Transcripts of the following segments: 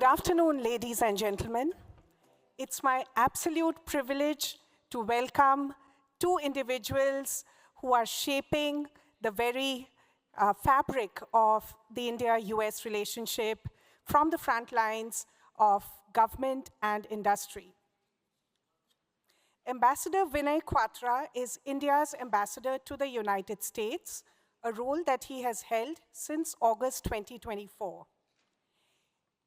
afternoon, ladies and gentlemen. It's my absolute privilege to welcome two individuals who are shaping the very fabric of the India-US relationship from the front lines of government and industry. Ambassador Vinay Kwatra is India's ambassador to the United States, a role that he has held since August 2024.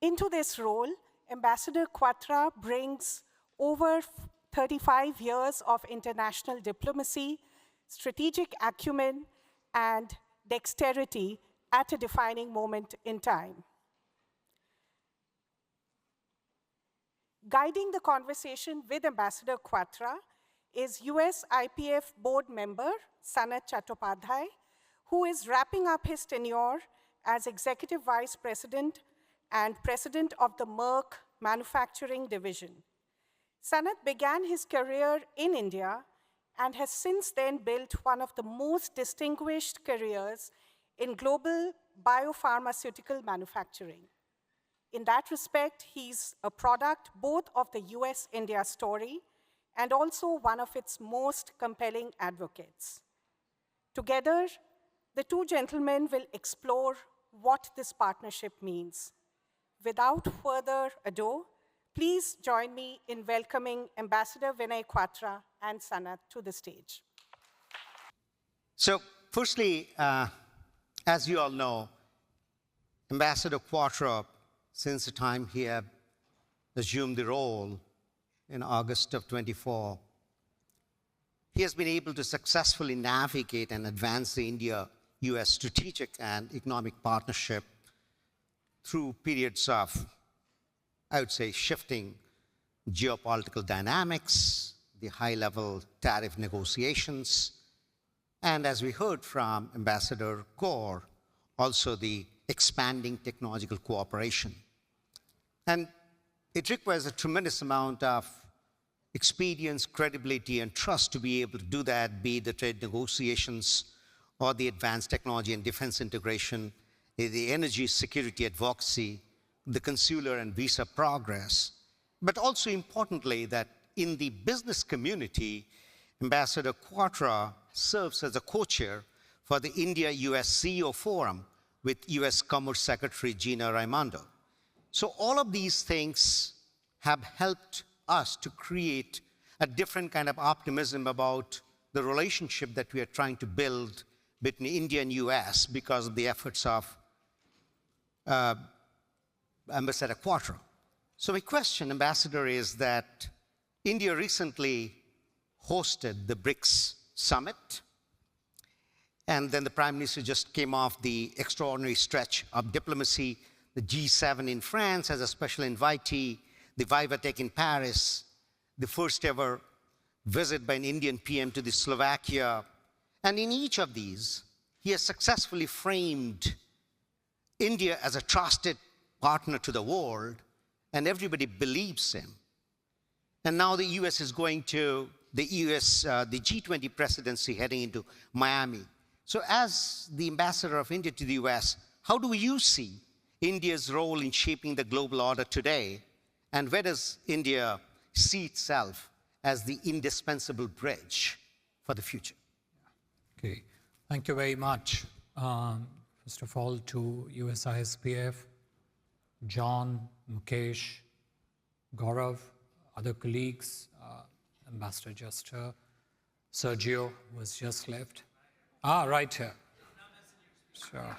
Into this role, Ambassador Kwatra brings over 35 years of international diplomacy, strategic acumen, and dexterity at a defining moment in time. Guiding the conversation with Ambassador Kwatra is USIPF board member Sanat Chattopadhyay, who is wrapping up his tenure as Executive Vice President and President of the Merck Manufacturing Division. Sanat began his career in India and has since then built one of the most distinguished careers in global biopharmaceutical manufacturing. In that respect, he's a product both of the US-India story and also one of its most compelling advocates. Together, the two gentlemen will explore what this partnership means. Without further ado, please join me in welcoming Ambassador Vinay Kwatra and Sanat to the stage. So, firstly, as you all know, Ambassador Kwatra, since the time he had assumed the role in August of 24, he has been able to successfully navigate and advance the India-US strategic and economic partnership through periods of, I would say, shifting geopolitical dynamics, the high-level tariff negotiations, and as we heard from Ambassador Kaur, also the expanding technological cooperation. And it requires a tremendous amount of experience, credibility, and trust to be able to do that, be it the trade negotiations or the advanced technology and defense integration, the energy security advocacy, the consular and visa progress, but also importantly that in the business community, Ambassador Kwatra serves as a co-chair for the India-US CEO Forum with US Commerce Secretary Gina Raimondo. So all of these things have helped us to create a different kind of optimism about the relationship that we are trying to build between India and US because of the efforts of Ambassador Kwatra. So my question, Ambassador, is that India recently hosted the BRICS summit, and then the Prime Minister just came off the extraordinary stretch of diplomacy, the G7 in France as a special invitee, the Vivatech in Paris, the first ever visit by an Indian PM to the Slovakia. And in each of these, he has successfully framed India as a trusted partner to the world, and everybody believes him. And now the US is going to the G20 presidency heading into Miami. So as the ambassador of India to the US, how do you see India's role in shaping the global order today? And where does India see itself as the indispensable bridge for the future? Okay, thank you very much. First of all, to USISPF, John, Mukesh, Gaurav, other colleagues, Ambassador Jester, Sergio was just left. Right here. Sure.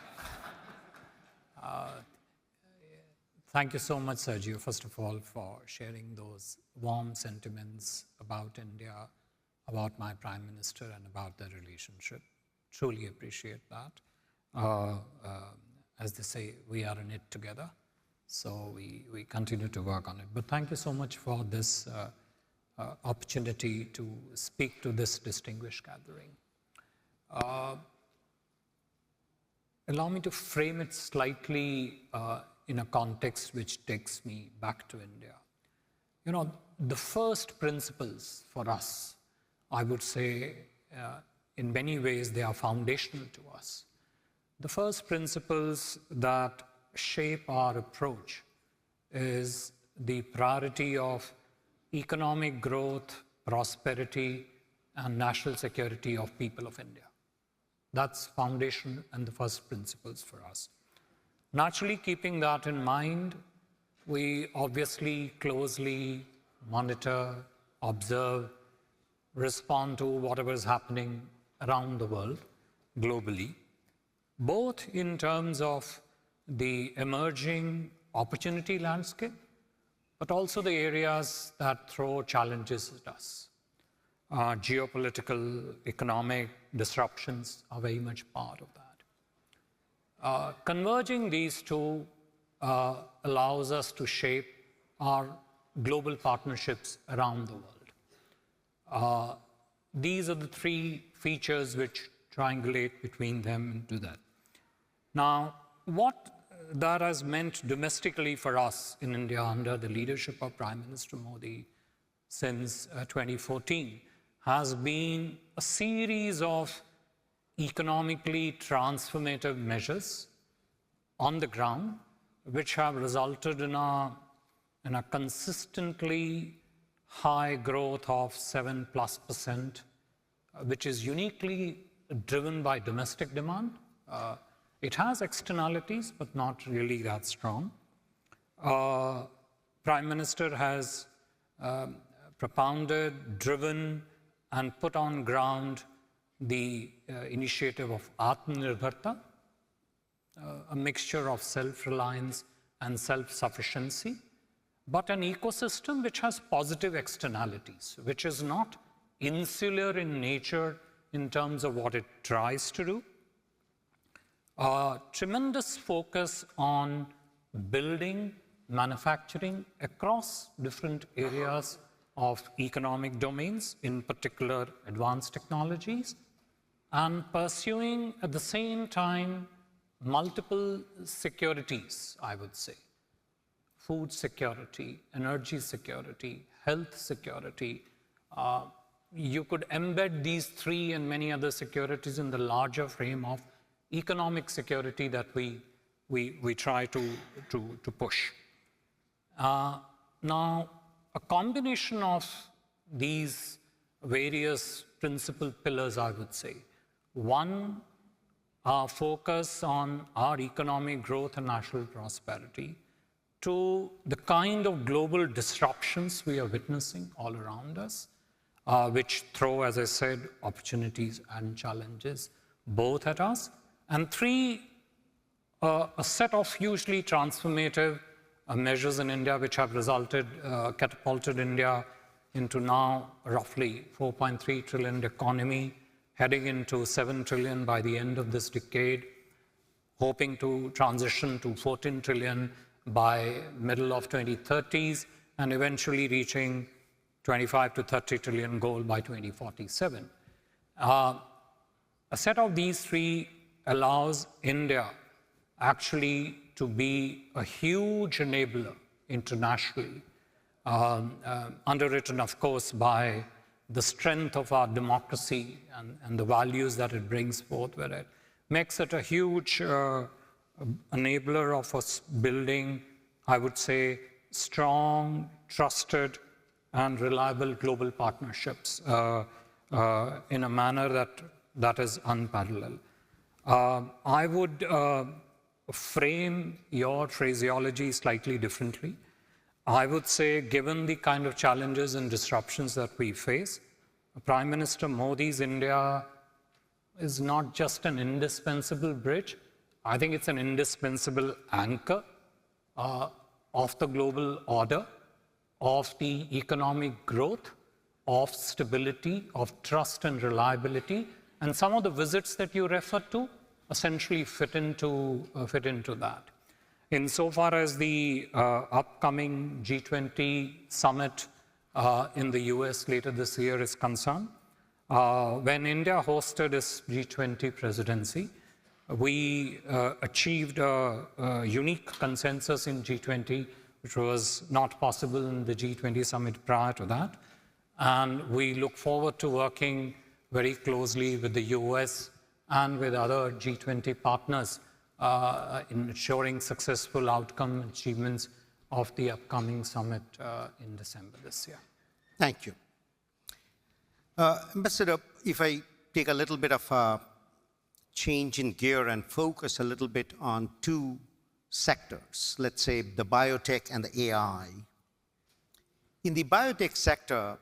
Thank you so much, Sergio, first of all, for sharing those warm sentiments about India, about my Prime Minister, and about the relationship. Truly appreciate that. As they say, we are in it together, so we continue to work on it. But thank you so much for this opportunity to speak to this distinguished gathering. Allow me to frame it slightly in a context which takes me back to India. You know, the first principles for us, I would say, in many ways, they are foundational to us. The first principles that shape our approach is the priority of economic growth, prosperity, and national security of people of India. That's foundation and the first principles for us. Naturally, keeping that in mind, we obviously closely monitor, observe, respond to whatever is happening around the world, globally, both in terms of the emerging opportunity landscape, but also the areas that throw challenges at us. Geopolitical, economic disruptions are very much part of that. Converging these two allows us to shape our global partnerships around the world. These are the three features which triangulate between them and do that. Now, what that has meant domestically for us in India under the leadership of Prime Minister Modi since 2014 has been a series of economically transformative measures on the ground, which have resulted in a consistently high growth of 7+%, which is uniquely driven by domestic demand. It has externalities, but not really that strong. Prime Minister has propounded, driven, and put on ground the initiative of Atmanirbharta, a mixture of self-reliance and self-sufficiency, but an ecosystem which has positive externalities, which is not insular in nature in terms of what it tries to do. Tremendous focus on building, manufacturing across different areas of economic domains, in particular advanced technologies, and pursuing at the same time multiple securities, I would say. Food security, energy security, health security. You could embed these three and many other securities in the larger frame of economic security that we try to push. Now, a combination of these various principal pillars, I would say. One, our focus on our economic growth and national prosperity. Two, the kind of global disruptions we are witnessing all around us, which throw, as I said, opportunities and challenges both at us. And three, a set of hugely transformative measures in India which have resulted, catapulted India into now roughly 4.3 trillion economy, heading into 7 trillion by the end of this decade, hoping to transition to 14 trillion by middle of 2030s, and eventually reaching 25 to 30 trillion goal by 2047. A set of these three allows India actually to be a huge enabler internationally, underwritten, of course, by the strength of our democracy and the values that it brings forth with it, makes it a huge enabler of us building, I would say, strong, trusted, and reliable global partnerships in a manner that is unparalleled. I would frame your phraseology slightly differently. I would say, given the kind of challenges and disruptions that we face, Prime Minister Modi's India is not just an indispensable bridge. I think it's an indispensable anchor of the global order, of the economic growth, of stability, of trust and reliability. And some of the visits that you referred to essentially fit into that. Insofar as the upcoming G20 summit in the US later this year is concerned, when India hosted its G20 presidency, we achieved a unique consensus in G20, which was not possible in the G20 summit prior to that. And we look forward to working very closely with the US and with other G20 partners in ensuring successful outcome achievements of the upcoming summit in December this year. Thank you. Ambassador, if I take a little bit of a change in gear and focus a little bit on two sectors, let's say the biotech and the AI. In the biotech sector,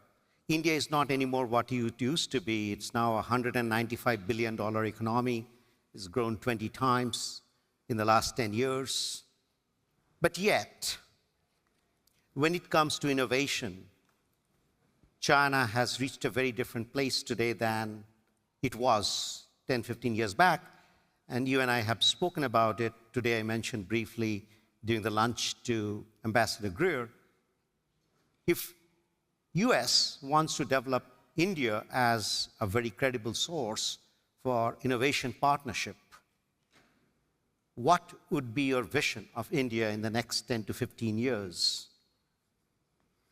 India is not anymore what it used to be. It's now a $195 billion economy. It's grown 20 times in the last 10 years. But yet, when it comes to innovation, China has reached a very different place today than it was 10, 15 years back. And you and I have spoken about it. Today I mentioned briefly during the lunch to Ambassador Greer. If US wants to develop India as a very credible source for innovation partnership, what would be your vision of India in the next 10 to 15 years?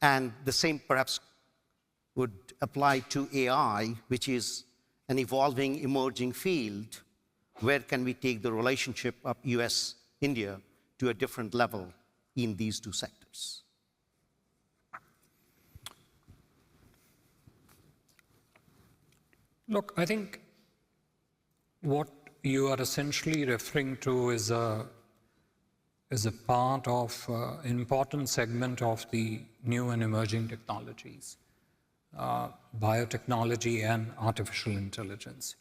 And the same perhaps would apply to AI, which is an evolving, emerging field. Where can we take the relationship of US-India to a different level in these two sectors? Look, I think what you are essentially referring to is a part of an important segment of the new and emerging technologies, biotechnology and artificial intelligence.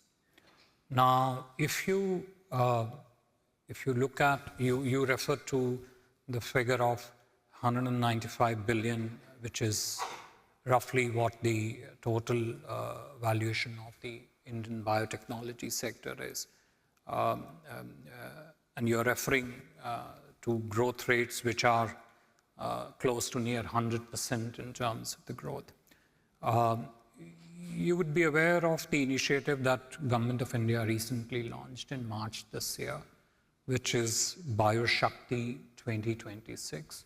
Now, if you look at, you refer to the figure of 195 billion, which is roughly what the total valuation of the Indian biotechnology sector is. And you're referring to growth rates which are close to near 100% in terms of the growth. You would be aware of the initiative that Government of India recently launched in March this year, which is BioShakti 2026,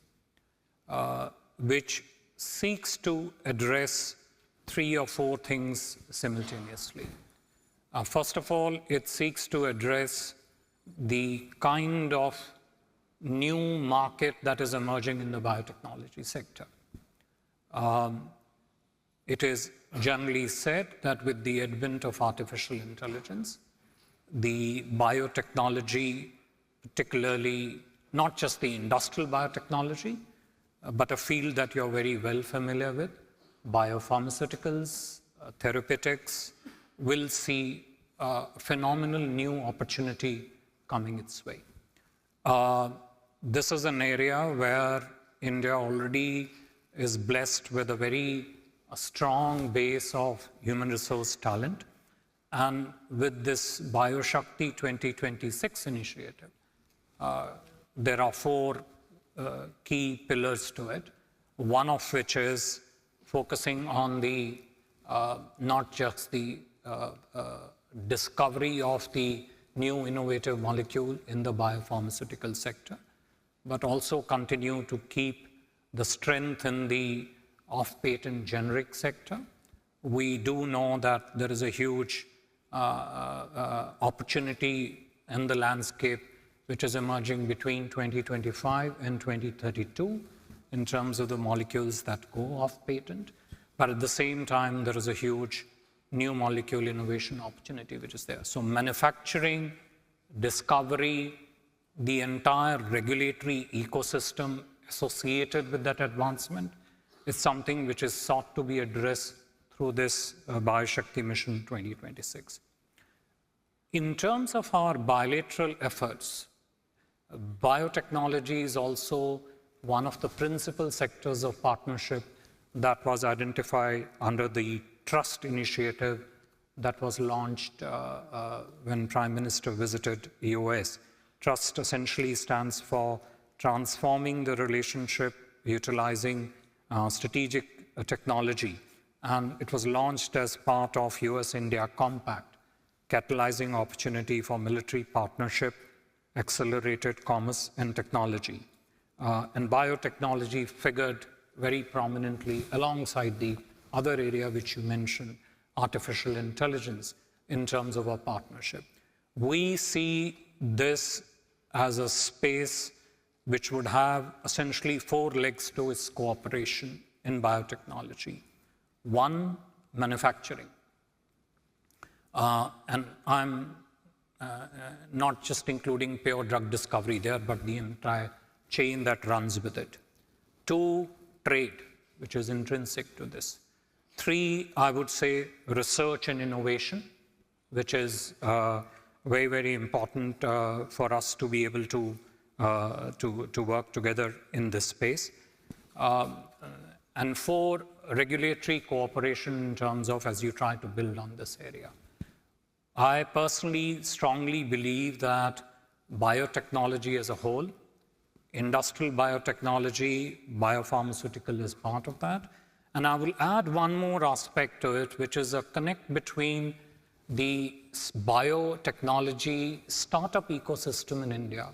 which seeks to address 3 or 4 things simultaneously. First of all, it seeks to address the kind of new market that is emerging in the biotechnology sector. It is generally said that with the advent of artificial intelligence, the biotechnology, particularly not just the industrial biotechnology, but a field that you're very well familiar with, biopharmaceuticals, therapeutics, will see a phenomenal new opportunity coming its way. This is an area where India already is blessed with a very strong base of human resource talent. And with this BioShakti 2026 initiative, there are 4 key pillars to it, one of which is focusing on the not just the discovery of the new innovative molecule in the biopharmaceutical sector, but also continue to keep the strength in the off-patent generic sector. We do know that there is a huge opportunity in the landscape which is emerging between 2025 and 2032 in terms of the molecules that go off patent. But at the same time, there is a huge new molecule innovation opportunity which is there. So manufacturing, discovery, the entire regulatory ecosystem associated with that advancement is something which is sought to be addressed through this BioShakti Mission 2026. In terms of our bilateral efforts, biotechnology is also one of the principal sectors of partnership that was identified under the Trust initiative that was launched when Prime Minister visited US. Trust essentially stands for transforming the relationship, utilizing strategic technology. And it was launched as part of US-India Compact, catalyzing opportunity for military partnership, accelerated commerce and technology. And biotechnology figured very prominently alongside the other area which you mentioned, artificial intelligence, in terms of our partnership. We see this as a space which would have essentially 4 legs to its cooperation in biotechnology. One, manufacturing. And I'm not just including pure drug discovery there, but the entire chain that runs with it. 2, trade, which is intrinsic to this. 3, I would say research and innovation, which is very, very important for us to be able to work together in this space. And 4, regulatory cooperation in terms of as you try to build on this area. I personally strongly believe that biotechnology as a whole, industrial biotechnology, biopharmaceutical is part of that. And I will add one more aspect to it, which is a connect between the biotechnology startup ecosystem in India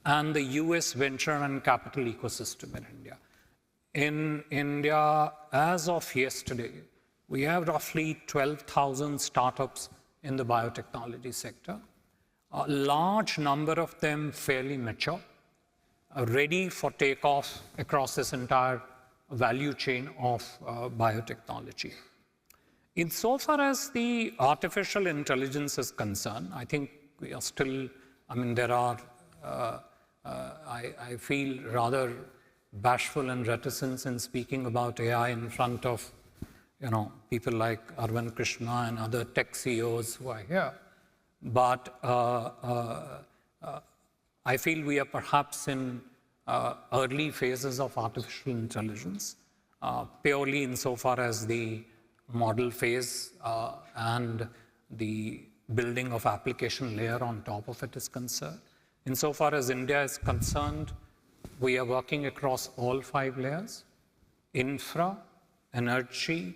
and the US venture and capital ecosystem in India. In India, as of yesterday, we have roughly 12,000 startups in the biotechnology sector. A large number of them fairly mature, ready for takeoff across this entire value chain of biotechnology. Insofar as the artificial intelligence is concerned, I think we are still, there are, I feel rather bashful and reticent in speaking about AI in front of people like Arvind Krishna and other tech CEOs who are here. But I feel we are perhaps in early phases of artificial intelligence, purely insofar as the model phase and the building of application layer on top of it is concerned. Insofar as India is concerned, we are working across all 5 layers: infra, energy,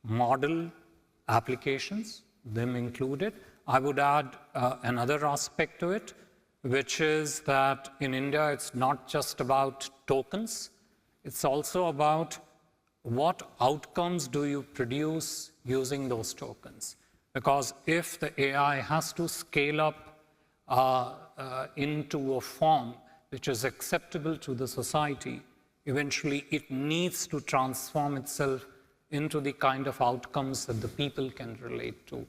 model, applications, them included. I would add another aspect to it, which is that in India, it's not just about tokens. It's also about what outcomes do you produce using those tokens. Because if the AI has to scale up into a form which is acceptable to the society, eventually it needs to transform itself into the kind of outcomes that the people can relate to.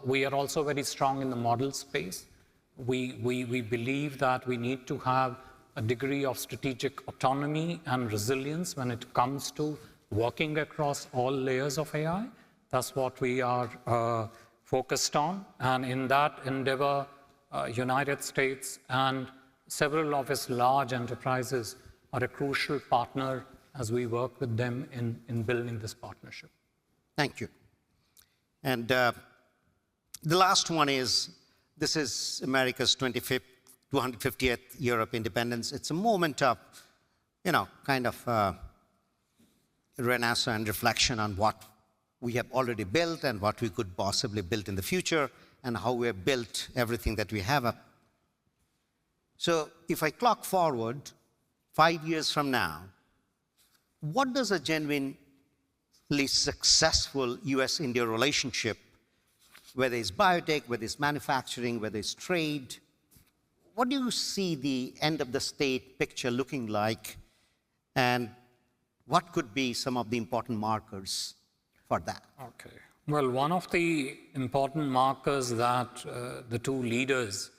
We are also very strong in the model space. We believe that we need to have a degree of strategic autonomy and resilience when it comes to working across all layers of AI. That's what we are focused on. And in that endeavor, United States and several of its large enterprises are a crucial partner as we work with them in building this partnership. Thank you. And the last one is, this is America's 250th year of independence. It's a moment of, kind of renaissance and reflection on what we have already built and what we could possibly build in the future and how we have built everything that we have. So if I clock forward 5 years from now, what does a genuinely successful US-India relationship, whether it's biotech, whether it's manufacturing, whether it's trade, what do you see the end of the state picture looking like? And what could be some of the important markers for that? Okay. Well, one of the important markers that the two leaders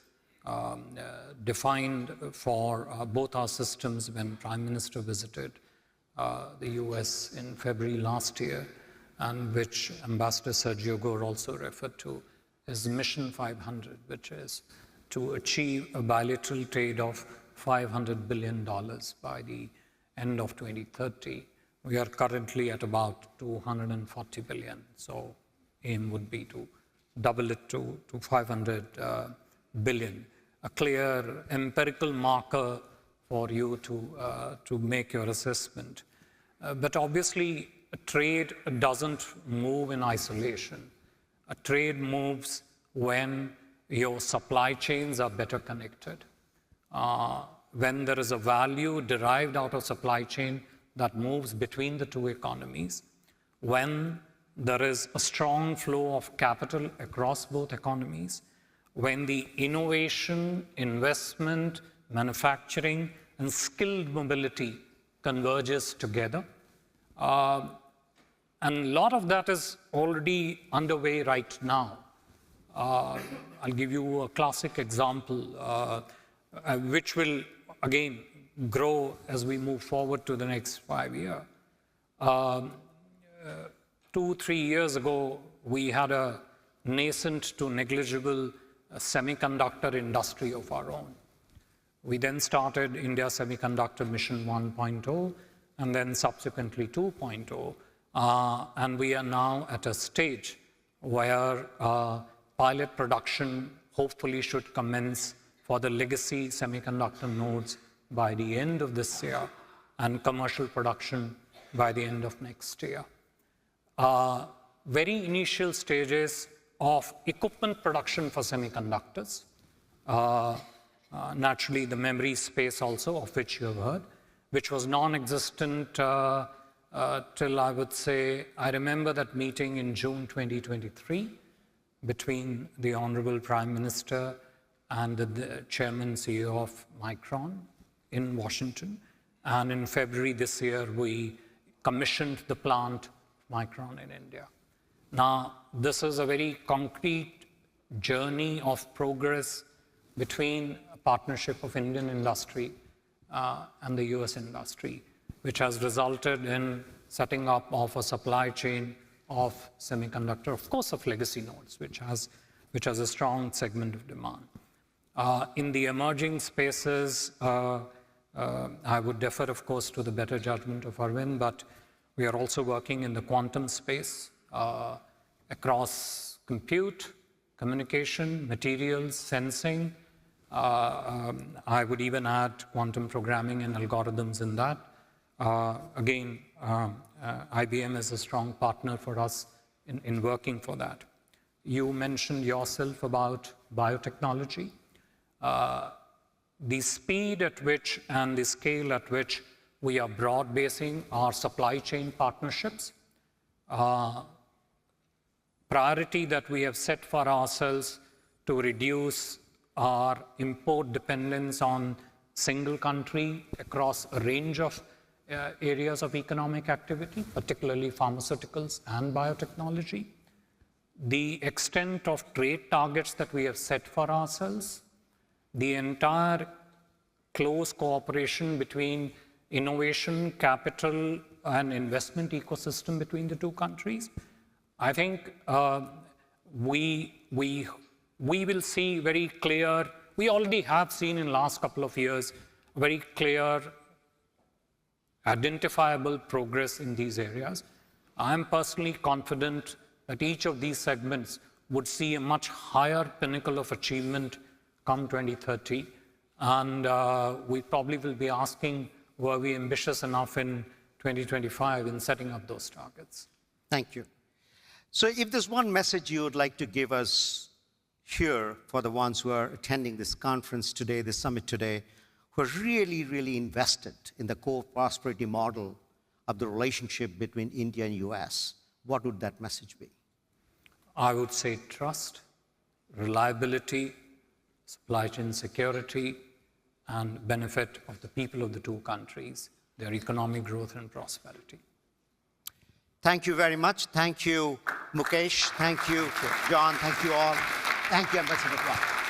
defined for both our systems when Prime Minister visited the US in February last year, and which Ambassador Sergio Gore also referred to, is Mission 500, which is to achieve a bilateral trade of $500 billion by the end of 2030. We are currently at about 240 billion. So aim would be to double it to 500 billion. A clear empirical marker for you to make your assessment. But obviously, a trade doesn't move in isolation. A trade moves when your supply chains are better connected. When there is a value derived out of supply chain that moves between the two economies, when there is a strong flow of capital across both economies, when the innovation, investment, manufacturing, and skilled mobility converges together. And a lot of that is already underway right now. I'll give you a classic example, which will, again, grow as we move forward to the next 5 years. 2-3 years ago, we had a nascent to negligible semiconductor industry of our own. We then started India Semiconductor Mission 1.0 and then subsequently 2.0. And we are now at a stage where pilot production hopefully should commence for the legacy semiconductor nodes by the end of this year and commercial production by the end of next year. Very initial stages of equipment production for semiconductors. Naturally, the memory space also, of which you have heard, which was non-existent till I would say, I remember that meeting in June 2023 between the Honorable Prime Minister and the Chairman CEO of Micron in Washington. And in February this year, we commissioned the plant Micron in India. Now, this is a very concrete journey of progress between a partnership of Indian industry and the US industry, which has resulted in setting up of a supply chain of semiconductor, of course, of legacy nodes, which has a strong segment of demand. In the emerging spaces, I would defer, of course, to the better judgment of Arvind, but we are also working in the quantum space across compute, communication, materials, sensing. I would even add quantum programming and algorithms in that. Again, IBM is a strong partner for us in working for that. You mentioned yourself about biotechnology. The speed at which and the scale at which we are broad-basing our supply chain partnerships, priority that we have set for ourselves to reduce our import dependence on single country across a range of areas of economic activity, particularly pharmaceuticals and biotechnology. The extent of trade targets that we have set for ourselves, the entire close cooperation between innovation, capital, and investment ecosystem between the two countries. I think we will see very clear, we already have seen in the last couple of years, very clear, identifiable progress in these areas. I am personally confident that each of these segments would see a much higher pinnacle of achievement come 2030. And we probably will be asking, were we ambitious enough in 2025 in setting up those targets? Thank you. So if there's one message you would like to give us here for the ones who are attending this conference today, this summit today, who are really, really invested in the co-prosperity model of the relationship between India and US, what would that message be? I would say trust, reliability, supply chain security, and benefit of the people of the two countries, their economic growth and prosperity. Thank you very much. Thank you, Mukesh. Thank you, John. Thank you all. Thank you, Ambassador Kwatra.